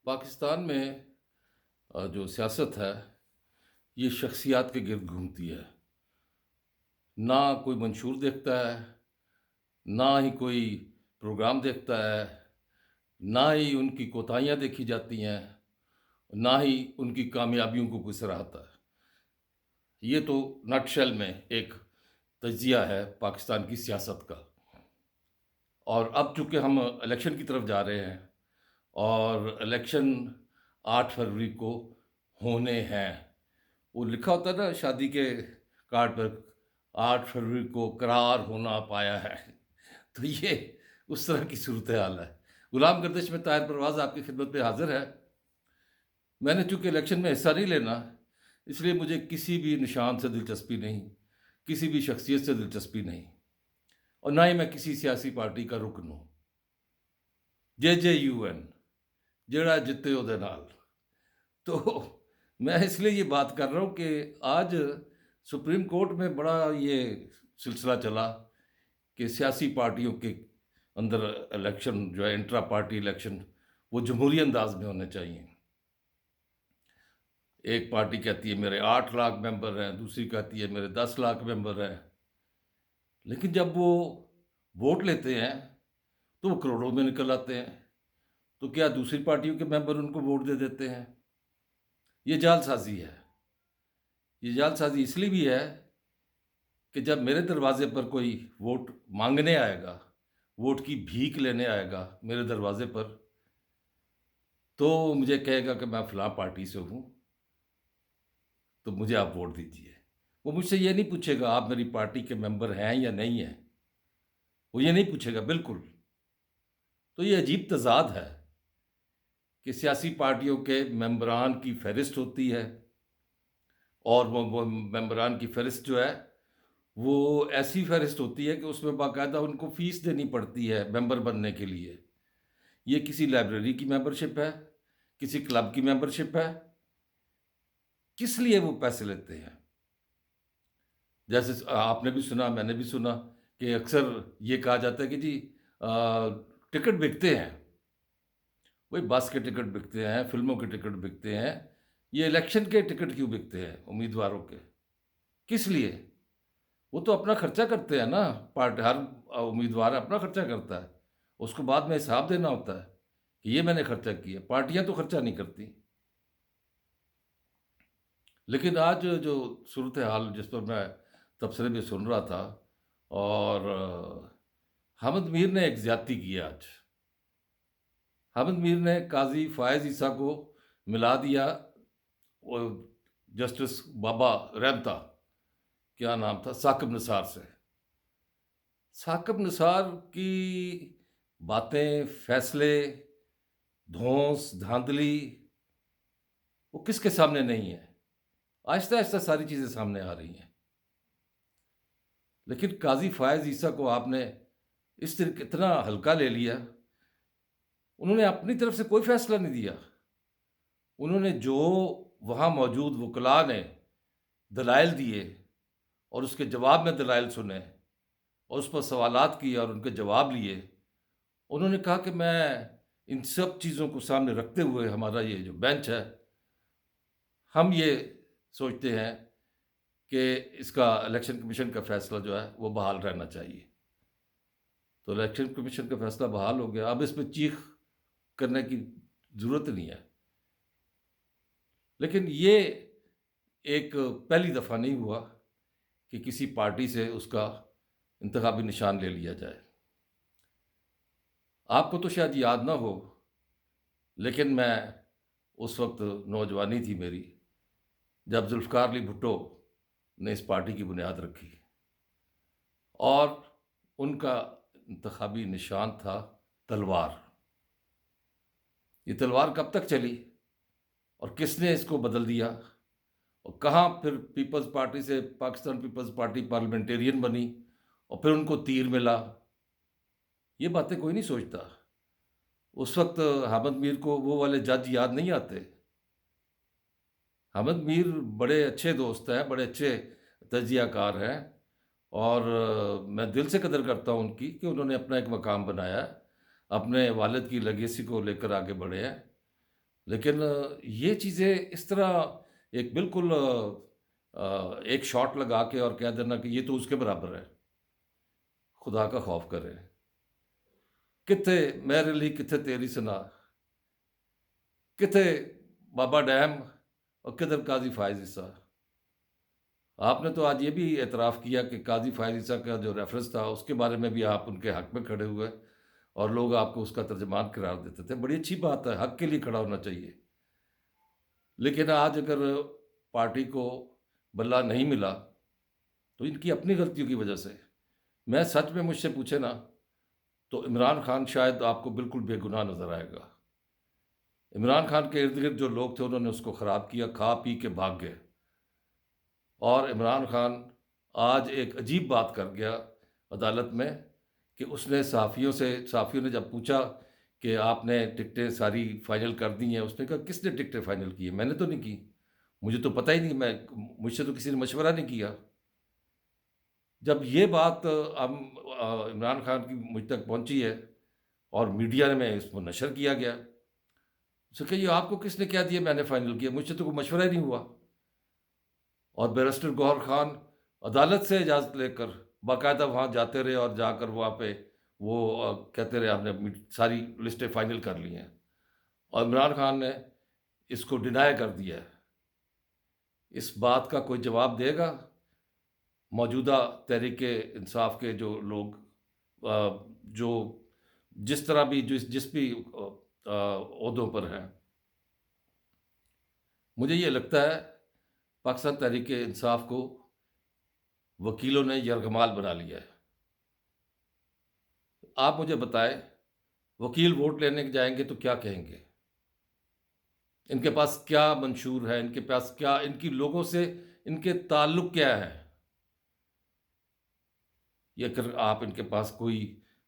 पाकिस्तान में जो सियासत है ये शख्सियात के गिर्द घूमती है। ना कोई मंशूर देखता है, ना ही कोई प्रोग्राम देखता है, ना ही उनकी कोताहियाँ देखी जाती हैं, ना ही उनकी कामयाबियों को कोई सराहता है। ये तो नटशेल में एक तज्जिया है पाकिस्तान की सियासत का। और अब चूंकि हम इलेक्शन की तरफ जा रहे हैं और इलेक्शन 8 फरवरी को होने हैं। वो लिखा होता है ना शादी के कार्ड पर, 8 फरवरी को करार होना पाया है। तो ये उस तरह की सूरत हाल है। गुलाम गर्दिश में ताहिर परवाज़ आपकी खिदमत में हाजिर है। मैंने चूंकि इलेक्शन में हिस्सा नहीं लेना, इसलिए मुझे किसी भी निशान से दिलचस्पी नहीं, किसी भी शख्सियत से दिलचस्पी नहीं, और ना ही मैं किसी सियासी पार्टी का रुकन हूँ। JJUN, जेड़ा जिते ओदे नाल। तो मैं इसलिए ये बात कर रहा हूँ कि आज सुप्रीम कोर्ट में बड़ा ये सिलसिला चला कि सियासी पार्टियों के अंदर इलेक्शन जो है, इंट्रा पार्टी इलेक्शन, वो जमहूरी अंदाज में होने चाहिए। एक पार्टी कहती है मेरे 8 लाख मेंबर हैं, दूसरी कहती है मेरे 10 लाख मेंबर हैं। लेकिन जब वो वोट लेते हैं तो वो करोड़ों में निकल आते हैं। तो क्या दूसरी पार्टियों के मेंबर उनको वोट दे देते हैं? ये जालसाजी है। ये जालसाजी इसलिए भी है कि जब मेरे दरवाजे पर कोई वोट मांगने आएगा, वोट की भीख लेने आएगा मेरे दरवाजे पर, तो मुझे कहेगा कि मैं फलां पार्टी से हूँ, तो मुझे आप वोट दीजिए। वो मुझसे ये नहीं पूछेगा आप मेरी पार्टी के मेंबर हैं या नहीं हैं। वो ये नहीं पूछेगा बिल्कुल। तो ये अजीब तज़ाद है कि सियासी पार्टियों के मेंबरान की फहरिस्त होती है, और वो मेंबरान की फहरिस्त जो है वो ऐसी फहरिस्त होती है कि उसमें बाकायदा उनको फ़ीस देनी पड़ती है मेंबर बनने के लिए। ये किसी लाइब्रेरी की मेंबरशिप है, किसी क्लब की मेंबरशिप है। किस लिए वो पैसे लेते हैं? जैसे आपने भी सुना, मैंने भी सुना कि अक्सर ये कहा जाता है कि जी टिकट बिकते हैं। वही बस के टिकट बिकते हैं, फिल्मों के टिकट बिकते हैं, ये इलेक्शन के टिकट क्यों बिकते हैं उम्मीदवारों के? किस लिए? वो तो अपना खर्चा करते हैं ना। पार्टी, हर उम्मीदवार अपना खर्चा करता है, उसको बाद में हिसाब देना होता है कि ये मैंने खर्चा किया। पार्टियां तो खर्चा नहीं करती। लेकिन आज जो सूरत हाल जिस पर मैं तबसरे में सुन रहा था, और हामिद मीर ने एक ज्यादती की आज। हामिद मीर ने काजी फायज ईसा को मिला दिया वो जस्टिस बाबा रहमता, क्या नाम था, साकिब निसार से। साकिब निसार की बातें, फैसले, धौंस धांधली, वो किसके सामने नहीं है? आहिस्ता आहिस्ता सारी चीज़ें सामने आ रही हैं। लेकिन काजी फायज ईसा को आपने इस तरह इतना हल्का ले लिया। उन्होंने अपनी तरफ से कोई फैसला नहीं दिया। उन्होंने जो वहाँ मौजूद वकला ने दलाइल दिए और उसके जवाब में दलाइल सुने और उस पर सवालात किए और उनके जवाब लिए, उन्होंने कहा कि मैं इन सब चीज़ों को सामने रखते हुए हमारा ये जो बेंच है, हम ये सोचते हैं कि इसका इलेक्शन कमीशन का फैसला जो है वो बहाल रहना चाहिए। तो इलेक्शन कमीशन का फैसला बहाल हो गया। अब इस पर चीख करने की ज़रूरत नहीं है। लेकिन ये एक पहली दफ़ा नहीं हुआ कि किसी पार्टी से उसका इंतखाबी निशान ले लिया जाए। आपको तो शायद याद ना हो, लेकिन मैं उस वक्त नौजवानी थी मेरी जब जुल्फ़िकार अली भुट्टो ने इस पार्टी की बुनियाद रखी, और उनका इंतखाबी निशान था तलवार। ये तलवार कब तक चली और किसने इसको बदल दिया, और कहाँ फिर पीपल्स पार्टी से पाकिस्तान पीपल्स पार्टी पार्लियामेंटेरियन बनी और फिर उनको तीर मिला, ये बातें कोई नहीं सोचता। उस वक्त हामिद मीर को वो वाले जज याद नहीं आते। हामिद मीर बड़े अच्छे दोस्त हैं, बड़े अच्छे तजियाकार हैं, और मैं दिल से कदर करता हूँ उनकी कि उन्होंने अपना एक मकाम बनाया, अपने वालिद की लेगेसी को लेकर आगे बढ़े हैं। लेकिन ये चीज़ें इस तरह एक बिल्कुल एक शॉट लगा के और कह देना कि ये तो उसके बराबर है, खुदा का खौफ करें। किथे मेरे लिए किथे तेरी सना, किथे बाबा डैम और किधर काजी फायज ईसा। आपने तो आज ये भी एतराफ़ किया कि काजी फायज ईसा का जो रेफरेंस था उसके बारे में भी आप उनके हक में खड़े हुए और लोग आपको उसका तर्जुमान करार देते थे। बड़ी अच्छी बात है, हक के लिए खड़ा होना चाहिए। लेकिन आज अगर पार्टी को बल्ला नहीं मिला तो इनकी अपनी गलतियों की वजह से, मैं सच में मुझसे पूछे ना तो इमरान खान शायद आपको बिल्कुल बेगुनाह नज़र आएगा। इमरान खान के इर्द गिर्द जो लोग थे उन्होंने उसको ख़राब किया, खा पी के भाग गए। और इमरान खान आज एक अजीब बात कर गया अदालत में कि उसने सहाफ़ियों ने जब पूछा कि आपने टिकटें सारी फाइनल कर दी हैं, उसने कहा किसने टिकटें फाइनल की हैं? मैंने तो नहीं की, मुझे तो पता ही नहीं, मुझसे तो किसी ने मशवरा नहीं किया। जब ये बात इमरान खान की मुझ तक पहुंची है और मीडिया में इसको नशर किया गया, उसने कहा ये आपको किसने क्या दिया? मैंने फाइनल किया, मुझसे तो कोई मशवरा ही नहीं हुआ। और बैरिस्टर गौहर खान अदालत से इजाज़त लेकर बाकायदा वहाँ जाते रहे और जाकर वहाँ पे वो कहते रहे हमने सारी लिस्टें फाइनल कर ली हैं। और इमरान खान ने इसको डिनाई कर दिया है। इस बात का कोई जवाब देगा मौजूदा तहरीक इंसाफ के जो लोग जो जिस तरह भी जिस भी ओहदों पर हैं? मुझे ये लगता है पाकिस्तान तहरीक इंसाफ को वकीलों ने यरगमाल बना लिया है। आप मुझे बताएं, वकील वोट लेने के जाएंगे तो क्या कहेंगे? इनके पास क्या मंशूर है? इनके पास क्या, इनकी लोगों से इनके ताल्लुक क्या है? ये अगर आप इनके पास कोई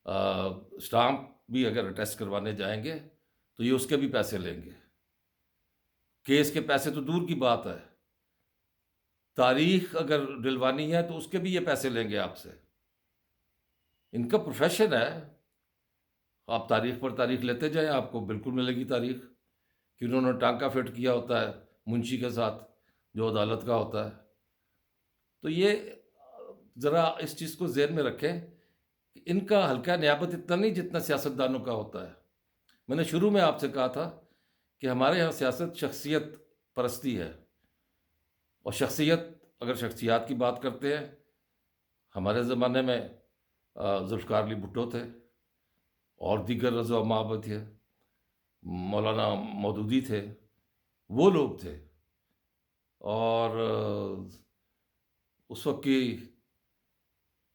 स्टाम्प भी अगर अटैच करवाने जाएंगे तो ये उसके भी पैसे लेंगे। केस के पैसे तो दूर की बात है, तारीख अगर दिलवानी है तो उसके भी ये पैसे लेंगे आपसे। इनका प्रोफेशन है। आप तारीख पर तारीख लेते जाएं, आपको बिल्कुल मिलेगी तारीख कि उन्होंने टांका फिट किया होता है मुंशी के साथ जो अदालत का होता है। तो ये ज़रा इस चीज़ को ज़हन में रखें कि इनका हल्का नियाबत इतना नहीं जितना सियासतदानों का होता है। मैंने शुरू में आपसे कहा था कि हमारे यहाँ सियासत शख्सियत परस्ती है, और शख्सियत, अगर शख्सियात की बात करते हैं, हमारे ज़माने में जुल्फ़िकार अली भुट्टो थे और दीगर रज़ा महब थे, मौलाना मौदूदी थे, वो लोग थे। और उस वक्त की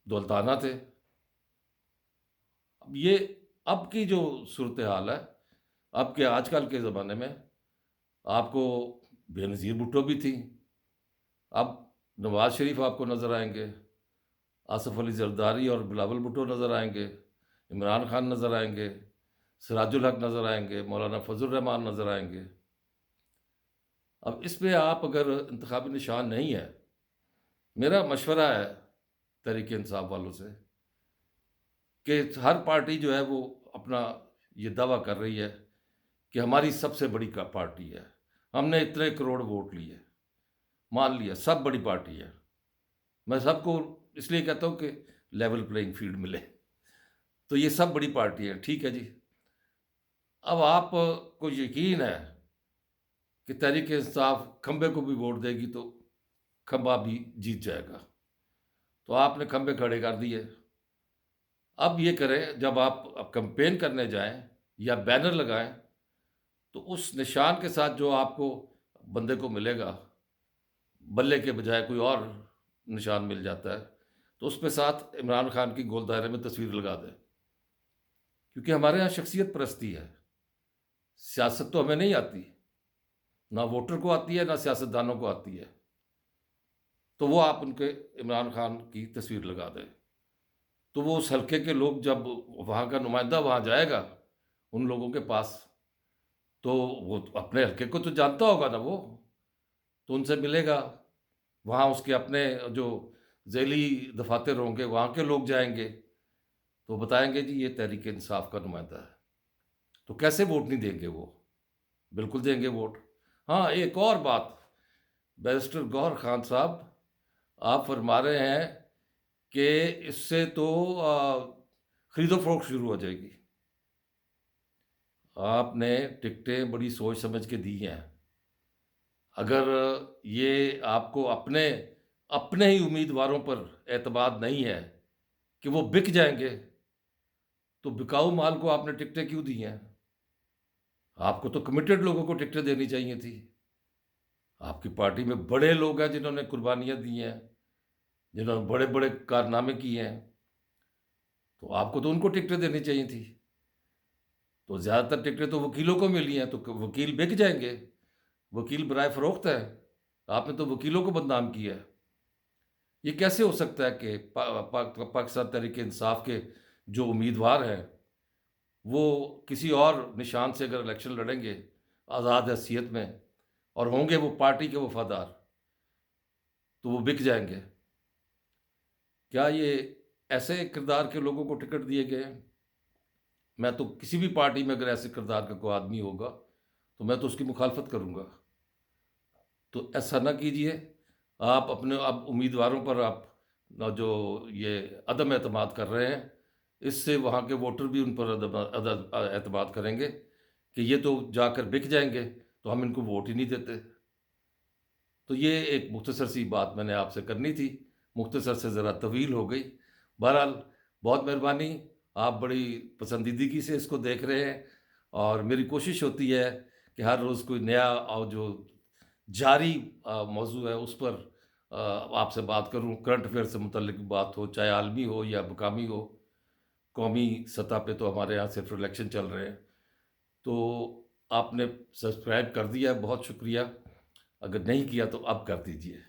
दौलताना थे। अब ये अब की जो सूरत हाल है, अब के आजकल के ज़माने में आपको बेनज़ीर भुट्टो भी थी, अब नवाज़ शरीफ आपको नज़र आएंगे, आसफ़ अली ज़रदारी और बिलावल भुट्टो नज़र आएंगे, इमरान खान नज़र आएंगे, सिराजुल हक नज़र आएंगे, मौलाना फजल रहमान नज़र आएंगे। अब इसमें आप अगर इंतखाबी निशान नहीं है, मेरा मशवरा है तहरीक इंसाफ वालों से कि हर पार्टी जो है वो अपना ये दावा कर रही है कि हमारी सबसे बड़ी पार्टी है, हमने इतने करोड़ वोट लिए, मान लिया सब बड़ी पार्टी है। मैं सबको इसलिए कहता हूँ कि लेवल प्लेइंग फील्ड मिले। तो ये सब बड़ी पार्टी है, ठीक है जी। अब आपको यकीन है कि तहरीक इंसाफ खंबे को भी वोट देगी तो खंबा भी जीत जाएगा, तो आपने खंबे खड़े कर दिए। अब ये करें, जब आप कैंपेन करने जाएं या बैनर लगाएं तो उस निशान के साथ जो आपको बंदे को मिलेगा, बल्ले के बजाय कोई और निशान मिल जाता है, तो उस पे साथ इमरान खान की गोल दायरे में तस्वीर लगा दें। क्योंकि हमारे यहाँ शख्सियत परस्ती है, सियासत तो हमें नहीं आती, ना वोटर को आती है ना सियासतदानों को आती है। तो वो आप उनके इमरान खान की तस्वीर लगा दें, तो वो उस हल्के के लोग, जब वहाँ का नुमाइंदा वहाँ जाएगा उन लोगों के पास, तो वो तो अपने हल्के को तो जानता होगा ना वो, तो उनसे मिलेगा। वहाँ उसके अपने जो ज़ैली दफातर होंगे वहाँ के लोग जाएंगे तो बताएंगे जी ये तहरीक इंसाफ का नुमाइंदा है। तो कैसे वोट नहीं देंगे वो? बिल्कुल देंगे वोट। हाँ, एक और बात, बैरिस्टर गौहर खान साहब, आप फरमा रहे हैं कि इससे तो खरीदो फरोख्त शुरू हो जाएगी। आपने टिकटें बड़ी सोच समझ के दी हैं। अगर ये आपको अपने अपने ही उम्मीदवारों पर एतमाद नहीं है कि वो बिक जाएंगे, तो बिकाऊ माल को आपने टिकटें क्यों दी हैं? आपको तो कमिटेड लोगों को टिकटें देनी चाहिए थी। आपकी पार्टी में बड़े लोग हैं जिन्होंने कुर्बानियां दी हैं, जिन्होंने बड़े बड़े कारनामे किए हैं, तो आपको तो उनको टिकटें देनी चाहिए थी। तो ज़्यादातर टिकटें तो वकीलों को मिली हैं, तो वकील बिक जाएंगे। वकील बराए फरोख्त है। आपने तो वकीलों को बदनाम किया है। ये कैसे हो सकता है कि पाकिस्तान तहरीक इंसाफ के जो उम्मीदवार हैं, वो किसी और निशान से अगर इलेक्शन लड़ेंगे आज़ाद हैसियत में, और होंगे वो पार्टी के वफादार, तो वो बिक जाएंगे? क्या ये ऐसे किरदार के लोगों को टिकट दिए गए हैं? मैं तो किसी भी पार्टी में अगर ऐसे किरदार का कोई आदमी होगा, तो मैं तो उसकी मुखालफत करूंगा। तो ऐसा ना कीजिए। आप अपने अब उम्मीदवारों पर आप जो ये अदम एतमाद कर रहे हैं, इससे वहाँ के वोटर भी उन पर एतमाद करेंगे कि ये तो जाकर बिक जाएंगे, तो हम इनको वोट ही नहीं देते। तो ये एक मुख्तसर सी बात मैंने आपसे करनी थी, मुख्तसर से ज़रा तवील हो गई। बहरहाल, बहुत मेहरबानी, आप बड़ी पसंदीदगी से इसको देख रहे हैं, और मेरी कोशिश होती है कि हर रोज़ कोई नया और जो जारी मौजू है उस पर आपसे बात करूं। करंट अफेयर से मुतल्लिक बात हो, चाहे आलमी हो या मुकामी हो। कौमी सतह पे तो हमारे यहाँ सिर्फ इलेक्शन चल रहे हैं। तो आपने सब्सक्राइब कर दिया है, बहुत शुक्रिया। अगर नहीं किया तो अब कर दीजिए।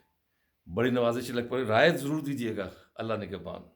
बड़ी नवाजिश लग पड़ी, राय ज़रूर दीजिएगा। अल्लाह ने के बाद।